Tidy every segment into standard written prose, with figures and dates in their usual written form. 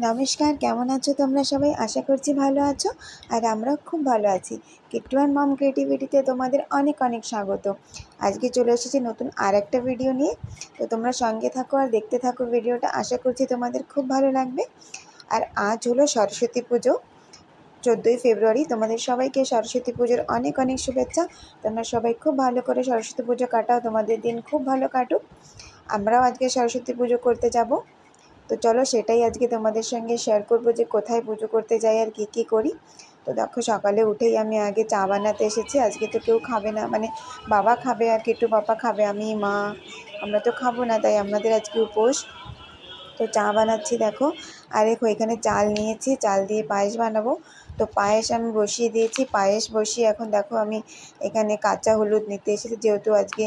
নমস্কার, কেমন আছো তোমরা সবাই? আশা করছি ভালো আছো। আর আমরাও খুব ভালো আছি। কিট্টু অ্যান্ড মম ক্রিয়েটিভিটিতে তোমাদের অনেক অনেক স্বাগত। আজকে চলে এসেছি নতুন আর একটা ভিডিও নিয়ে। তো তোমরা সঙ্গে থাকো আর দেখতে থাকো ভিডিওটা। আশা করছি তোমাদের খুব ভালো লাগবে। আর আজ হলো সরস্বতী পুজো, 14ই ফেব্রুয়ারি। তোমাদের সবাইকে সরস্বতী পুজোর অনেক অনেক শুভেচ্ছা। তোমরা সবাই খুব ভালো করে সরস্বতী পুজো কাটাও, তোমাদের দিন খুব ভালো কাটুক। আমরাও আজকে সরস্বতী পুজো করতে যাব। তো চলো সেটাই আজকে তোমাদের সঙ্গে শেয়ার করব যে কোথায় পুজো করতে যাই আর কী করি। তো দেখো, সকালে উঠেই আমি আগে চা বানাতে এসেছি। আজকে তো কেউ খাবে না, মানে বাবা খাবে আর কিট্টু পাপা খাবে, আমি মা আমরা তো খাবো না, তাই আমাদের আজকে উপোস। তো চা বানাচ্ছি দেখো। আর দেখো এখানে চাল নিয়েছি, চাল দিয়ে পায়েস বানাবো। তো পায়েস আমি বসিয়ে দিয়েছি। পায়েস বসিয়ে এখন দেখো আমি এখানে কাঁচা হলুদ নিতে এসেছি, যেহেতু আজকে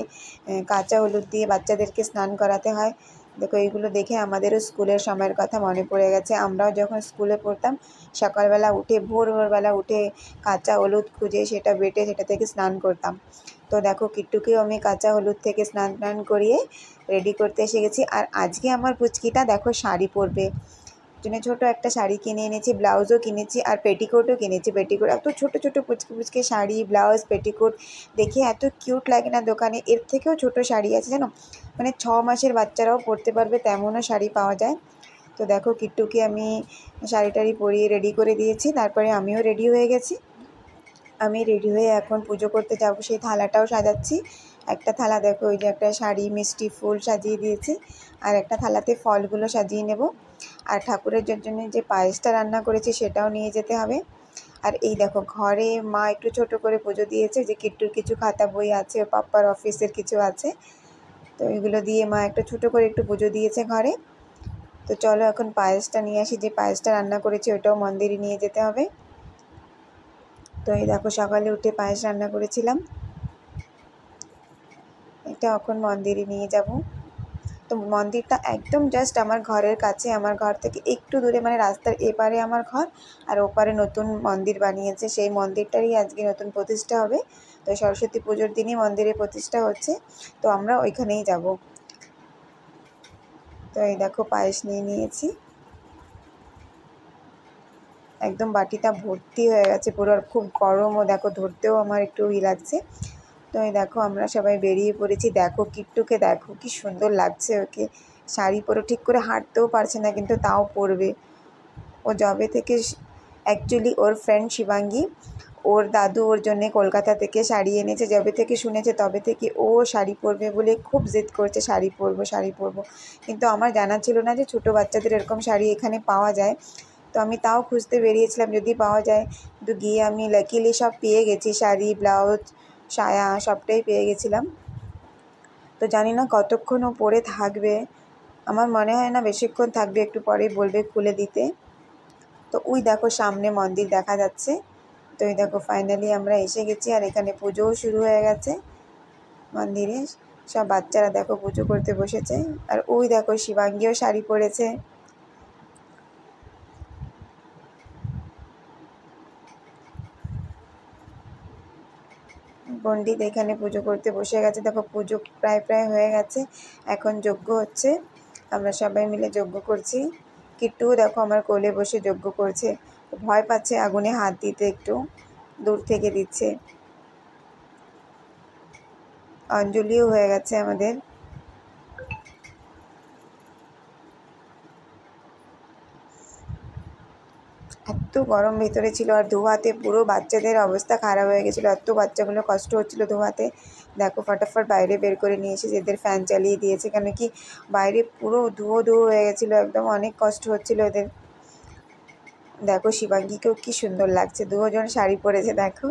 কাঁচা হলুদ দিয়ে বাচ্চাদেরকে স্নান করাতে হয়। দেখো এইগুলো দেখে আমাদেরও স্কুলের সময়ের কথা মনে পড়ে গেছে। আমরাও যখন স্কুলে পড়তাম সকালবেলা উঠে ভোরবেলা উঠে কাঁচা হলুদ খুঁজে সেটা বেটে সেটা থেকে স্নান করতাম। তো দেখো কিট্টুকেও আমি কাঁচা হলুদ থেকে স্নান করিয়ে রেডি করতে এসে গেছি। আর আজকে আমার পুচকিটা দেখো শাড়ি পরবে, জন্য ছোটো একটা শাড়ি কিনে এনেছি, ব্লাউজও কিনেছি আর পেটিকোটও কিনেছি। পেটিকোট এত ছোটো ছোটো পুচকে শাড়ি, ব্লাউজ, পেটিকোট দেখে এত কিউট লাগে না দোকানে। এর থেকেও ছোটো শাড়ি আছে জানো, মানে 6 মাসের বাচ্চারাও পরতে পারবে তেমনও শাড়ি পাওয়া যায়। তো দেখো কিট্টুকে আমি শাড়ি টাড়ি পরিয়ে রেডি করে দিয়েছি, তারপরে আমিও রেডি হয়ে গেছি। আমি রেডি হয়ে এখন পুজো করতে যাব, সেই থালাটাও সাজাচ্ছি। একটা থালা দেখো ওই যে একটা শাড়ি, মিষ্টি, ফুল সাজিয়ে দিয়েছি, আর একটা থালাতে ফলগুলো সাজিয়ে নেব। আর ঠাকুরের জন্য যে পায়েসটা রান্না করেছি সেটাও নিয়ে যেতে হবে। আর এই দেখো ঘরে মা একটু ছোট করে পুজো দিয়েছে, যে কিট্টুর কিছু খাতা বই আছে, পাপ্পার অফিসের কিছু আছে, তো এগুলো দিয়ে মা একটা ছোটো করে একটু পুজো দিয়েছে ঘরে। তো চলো এখন পায়েসটা নিয়ে আসি, যে পায়েসটা রান্না করেছি ওটাও মন্দিরে নিয়ে যেতে হবে। তো এই দেখো সকালে উঠে পায়েস রান্না করেছিলাম, এটা এখন মন্দিরে নিয়ে যাব। তো মন্দিরটা একদম জাস্ট আমার ঘরের কাছে, আমার ঘর থেকে একটু দূরে, মানে রাস্তার এপারে আমার ঘর আর ওপারে নতুন মন্দির বানিয়েছে, সেই মন্দিরটারই আজকে নতুন প্রতিষ্ঠা হবে। তো সরস্বতী পুজোর দিনই মন্দিরে প্রতিষ্ঠা হচ্ছে, তো আমরা ওইখানেই যাব। তো এই দেখো পায়েস নিয়ে নিয়েছি, একদম বাটিটা ভর্তি হয়ে গেছে পুরো, আর খুব গরমও দেখো, ধরতেও আমার একটু লাগছে। তো এই দেখো আমরা সবাই বেরিয়ে পড়েছি। দেখো কিট্টুকে দেখো কি সুন্দর লাগছে, ওকে শাড়ি পরে ঠিক করে হাঁটতেও পারছে না, কিন্তু তাও পরবে। ও যবে থেকে অ্যাকচুয়ালি ওর ফ্রেন্ড শিবাঙ্গী, ওর দাদু ওর জন্যে কলকাতা থেকে শাড়ি এনেছে, যবে থেকে শুনেছে তবে থেকে ও শাড়ি পরবে বলে খুব জেদ করছে, শাড়ি পরবো শাড়ি পরবো। কিন্তু আমার জানা ছিল না যে ছোটো বাচ্চাদের এরকম শাড়ি এখানে পাওয়া যায়। তো আমি তাও খুঁজতে বেরিয়েছিলাম যদি পাওয়া যায়, কিন্তু গিয়ে আমি লাকিলি সব পেয়ে গেছি, শাড়ি, ব্লাউজ, সায়া সবটাই পেয়ে গেছিলাম। তো জানি না কতক্ষণ ও পরে থাকবে, আমার মনে হয় না বেশিক্ষণ থাকবে, একটু পরেই বলবে খুলে দিতে। তো ওই দেখো সামনে মন্দির দেখা যাচ্ছে। তো এই দেখো ফাইনালি আমরা এসে গেছি, আর এখানে পুজোও শুরু হয়ে গেছে মন্দিরে। সব বাচ্চারা দেখো পুজো করতে বসেছে, আর ওই দেখো শিবাঙ্গীও শাড়ি পরেছে। পণ্ডিত এখানে পুজো করতে বসে গেছে, দেখো পুজো প্রায় হয়ে গেছে, এখন যজ্ঞ হচ্ছে, আমরা সবাই মিলে যজ্ঞ করছি। কিট্টুও দেখো আমার কোলে বসে যজ্ঞ করছে, ভয় পাচ্ছে আগুনে হাত দিতে, একটু দূর থেকে দিচ্ছে। অঞ্জলিও হয়ে গেছে আমাদের। এত গরম ভেতরে ছিল, আর ধোয়াতে পুরো বাচ্চাদের অবস্থা খারাপ হয়ে গেছিলো, এত বাচ্চাগুলো কষ্ট হচ্ছিলো ধোয়াতে। দেখো ফটাফট বাইরে বের করে নিয়ে এসে এদের ফ্যান চালিয়ে দিয়েছে, কেন কি বাইরে পুরো ধুয়ো হয়ে গেছিলো, একদম অনেক কষ্ট হচ্ছিলো এদের। দেখো শিবাঙ্গীকেও কি সুন্দর লাগছে, দুজন শাড়ি পরেছে দেখো,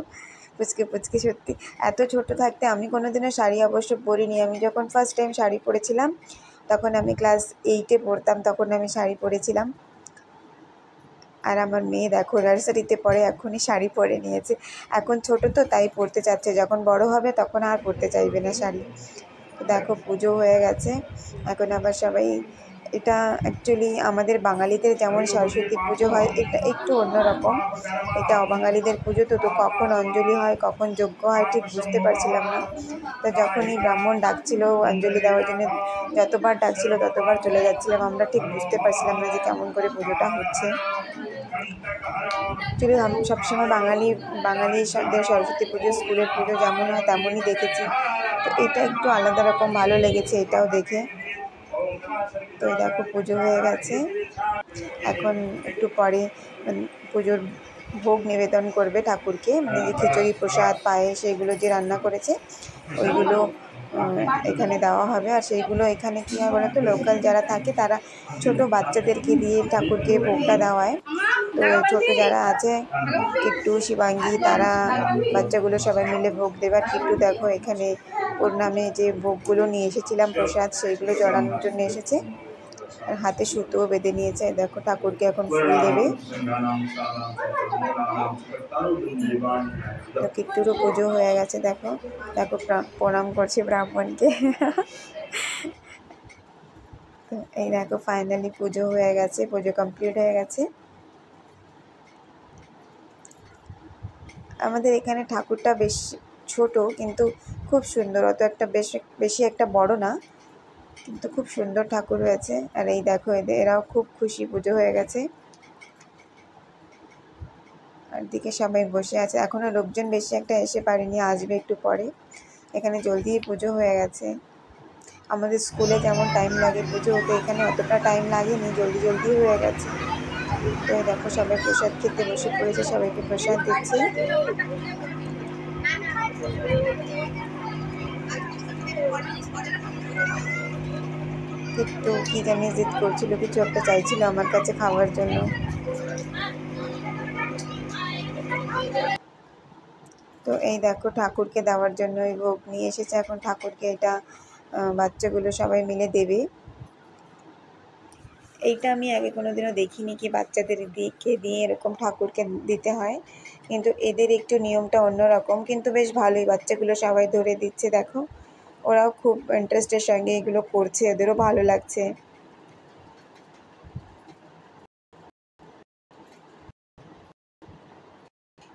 পুচকে সত্যি। এত ছোট থাকতে আমি কোনোদিনও শাড়ি অবশ্য পরিনি, আমি যখন ফার্স্ট টাইম শাড়ি পরেছিলাম তখন আমি ক্লাস 8-এ পড়তাম, তখন আমি শাড়ি পরেছিলাম। আর আমার মেয়ে দেখো নার্সারিতে পড়ে, এখনই শাড়ি পরে নিয়েছে। এখন ছোট তো তাই পরতে চাচ্ছে, যখন বড় হবে তখন আর পরতে চাইবে না শাড়ি। তো দেখো পুজো হয়ে গেছে, এখন আবার সবাই এটা অ্যাকচুয়ালি আমাদের বাঙালিদের যেমন সরস্বতী পুজো হয়, এটা একটু অন্যরকম। এটা অবাঙালিদের পুজো, তো কখন অঞ্জলি হয় কখন যজ্ঞ হয় ঠিক বুঝতে পারছিলাম না। তো যখনই ব্রাহ্মণ ডাকছিল অঞ্জলি দেওয়ার জন্য, যতবার ডাকছিল ততবার চলে যাচ্ছিলাম, আমরা ঠিক বুঝতে পারছিলাম না যে কেমন করে পুজোটা হচ্ছে। অ্যাকচুয়ালি আমি সবসময় বাঙালিদের সরস্বতী পুজো স্কুলের পুজো যেমন হয় তেমনই দেখেছি, তো এটা একটু আলাদা রকম ভালো লেগেছে এটাও দেখে। তো দেখো পুজো হয়ে গেছে, এখন একটু পরে পুজোর ভোগ নিবেদন করবে ঠাকুরকে, মানে যে খিচুড়ি প্রসাদ পায়েস এগুলো যে রান্না করেছে ওইগুলো এখানে দেওয়া হবে। আর সেইগুলো এখানে কী হয় বলো তো, লোকাল যারা থাকে তারা ছোট বাচ্চাদেরকে দিয়ে ঠাকুরকে ভোগটা দেওয়ায়। তো ছোট যারা আছে কিট্টু শিবাঙ্গী, তারা বাচ্চাগুলো সবাই মিলে ভোগ দেবার। কিট্টু দেখো এখানে ওর নামে যে ভোগগুলো নিয়ে এসেছিলাম প্রসাদ সেইগুলো চড়ানোর জন্য এসেছে, আর হাতে সুতোও বেঁধে নিয়েছে। দেখো ঠাকুরকে এখন ফুল দেবে। তো কিট্টুরও পুজো হয়ে গেছে, দেখো দেখো প্রণাম করছে ব্রাহ্মণকে। তো এই দেখো ফাইনালি পুজো হয়ে গেছে, পুজো কমপ্লিট হয়ে গেছে। আমাদের এখানে ঠাকুরটা বেশ ছোট কিন্তু খুব সুন্দর, অত একটা বেশি একটা বড় না, কিন্তু খুব সুন্দর ঠাকুর হয়েছে। আর এই দেখো এরাও খুব খুশি, পুজো হয়ে গেছে। আর দিকে সবাই বসে আছে, এখনও লোকজন বেশি একটা এসে পারেনি, আসবে একটু পরে। এখানে জলদি পুজো হয়ে গেছে। আমাদের স্কুলে যেমন টাইম লাগে পুজো হতে, এখানে অতটা টাইম লাগেনি, জলদি জলদি হয়ে গেছে। তো দেখো সবাই প্রসাদ খেতে বসে পড়েছে, সবাইকে প্রসাদ দিচ্ছে। একটু কি জানি জিদ করছিল, কিছু একটা চাইছিল আমার কাছে খাওয়ার জন্য। তো এই দেখো ঠাকুরকে দেওয়ার জন্য এই ভোগ নিয়ে এসেছে, এখন ঠাকুরকে এটা বাচ্চাগুলো সবাই মিলে দেবে। এইটা আমি আগে কোনোদিনও দেখিনি কি বাচ্চাদের দিয়ে এরকম ঠাকুরকে দিতে হয়, কিন্তু এদের একটু নিয়মটা অন্যরকম, কিন্তু বেশ ভালোই। বাচ্চাগুলো সবাই ধরে দিচ্ছে, দেখো ওরাও খুব ইন্টারেস্টের সঙ্গে এগুলো করছে, ওদেরও ভালো লাগছে।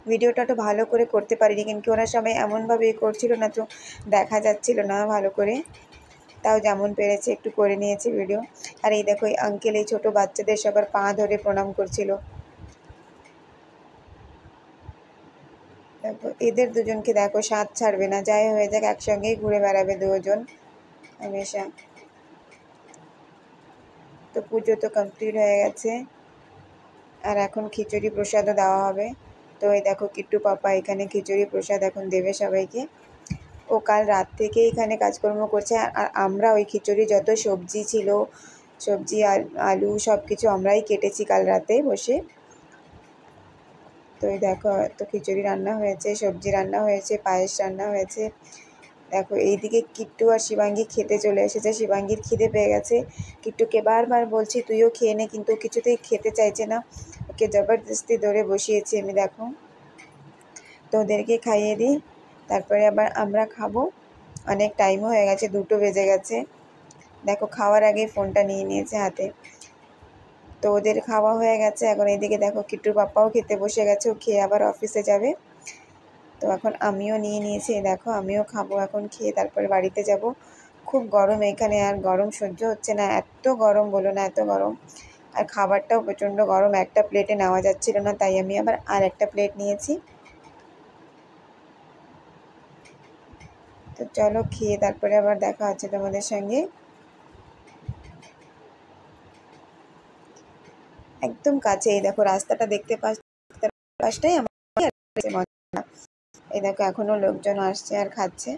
ভিডিওটা তো ভালো করে করতে পারিনি, কিন্তু ওরা সবাই এমনভাবে করছিল না, তো দেখা যাচ্ছিল না ভালো করে, তাও যেমন পেরেছে একটু করে নিয়েছে ভিডিও। আর এই দেখো এই আঙ্কেল এই ছোটো বাচ্চাদের সবার পা ধরে প্রণাম করছিল। দেখো এদের দুজনকে দেখো সাথ ছাড়বে না, যাই হয়ে যাক একসঙ্গেই ঘুরে বেড়াবে দুজন হামেশা। তো পুজো তো কমপ্লিট হয়ে গেছে, আর এখন খিচুড়ি প্রসাদও দেওয়া হবে। তো এই দেখো কিট্টু পাপা এখানে খিচুড়ি প্রসাদ এখন দেবে সবাইকে। ও কাল রাত থেকে এখানে কাজকর্ম করছে, আর আমরা ওই খিচুড়ি যত সবজি ছিল, সবজি আলু সব কিছু আমরাই কেটেছি কাল রাতে বসে। তো এই দেখো তো খিচুড়ি রান্না হয়েছে, সবজি রান্না হয়েছে, পায়েস রান্না হয়েছে। দেখো এইদিকে কিট্টু আর শিবাঙ্গী খেতে চলে এসেছে, শিবাঙ্গীর খিদে পেয়ে গেছে। কিট্টুকে বারবার বলছি তুইও খেয়ে নে, কিন্তু কিছুতেই খেতে চাইছে না, ওকে জবরদস্তি ধরে বসিয়েছি আমি। দেখো তো ওদেরকে খাইয়ে দিই, তারপরে আবার আমরা খাবো। অনেক টাইমও হয়ে গেছে, 2টো বেজে গেছে। দেখো খাওয়ার আগে ফোনটা নিয়ে নিয়েছে হাতে। তো ওদের খাওয়া হয়ে গেছে, এখন এইদিকে দেখো কিট্টুর পাপ্পাও খেতে বসে গেছে, ও খেয়ে আবার অফিসে যাবে। তো এখন আমিও নিয়ে নিয়েছি, দেখো আমিও খাবো এখন, খেয়ে তারপরে বাড়িতে যাব। খুব গরম এখানে, আর গরম সহ্য হচ্ছে না, এত গরম বলো না, এত গরম। আর খাবারটাও প্রচণ্ড গরম, একটা প্লেটে নেওয়া যাচ্ছিল না, তাই আমি আবার আর একটা প্লেট নিয়েছি। তো চলো খেয়ে তারপরে আবার দেখা হচ্ছে তোমাদের সঙ্গে। একদম কাছে, এই দেখো রাস্তাটা দেখতে পাশটাই আমার। এই দেখো এখনো লোকজন আসছে আর খাচ্ছে।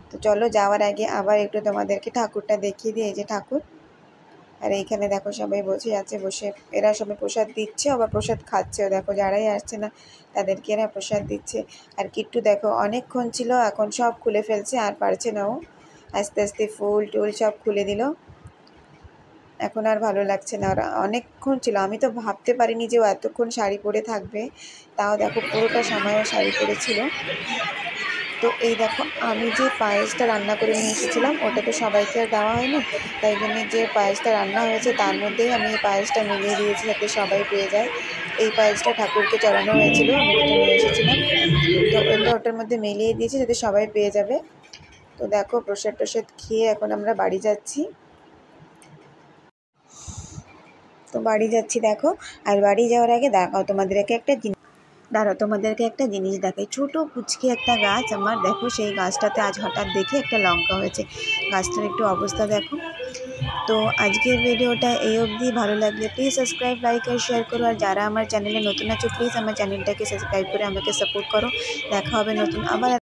তো চলো যাওয়ার আগে আবার একটু তোমাদেরকে ঠাকুরটা দেখিয়ে দিই, এই যে ঠাকুর। আর এইখানে দেখো সবাই বসে আছে, বসে এরা সবাই প্রসাদ দিচ্ছে, আবার প্রসাদ খাচ্ছেও। দেখো যারাই আসছে না তাদেরকে এরা প্রসাদ দিচ্ছে। আর কিট্টু দেখো অনেকক্ষণ ছিল, এখন সব খুলে ফেলছে, আর পারছে না ও। আস্তে আস্তে ফুল টুল সব খুলে দিল, এখন আর ভালো লাগছে না। ওরা অনেকক্ষণ ছিল, আমি তো ভাবতে পারিনি যে ও এতক্ষণ শাড়ি পরে থাকবে, তাও দেখো পুরোটা সময় ও শাড়ি পরেছিল। তো এই দেখো আমি যে পায়েসটা রান্না করে নিয়ে এসেছিলাম ওটা তো সবাইকে আর দেওয়া হয়নি, তাই জন্য যে পায়েসটা রান্না হয়েছে তার মধ্যেই আমি এই পায়েসটা মিলিয়ে দিয়েছি যাতে সবাই পেয়ে যায়। এই পায়েসটা ঠাকুরকে চড়ানো হয়েছিল, আমি এটা নিয়ে এসেছিলাম, তো ওটার মধ্যে মিলিয়ে দিয়েছি যাতে সবাই পেয়ে যাবে। তো দেখো প্রসাদ টসাদ খেয়ে এখন আমরা বাড়ি যাচ্ছি। তো বাড়ি যাচ্ছি দেখো, আর বাড়ি যাওয়ার আগে তোমাদেরকে একটা জিনিস দেখাই। ছোটো কুচকি একটা গাছ আমার, দেখো সেই গাছটাতে আজ হঠাৎ দেখে একটা লঙ্কা হয়েছে। গাছটার একটু অবস্থা দেখো। তো আজকের ভিডিওটা এই অবধি। ভালো লাগলে প্লিজ সাবস্ক্রাইব, লাইক আর শেয়ার করো। আর যারা আমার চ্যানেলে নতুন আছো প্লিজ আমার চ্যানেলটাকে সাবস্ক্রাইব করে আমাকে সাপোর্ট করো। দেখা হবে নতুন আবার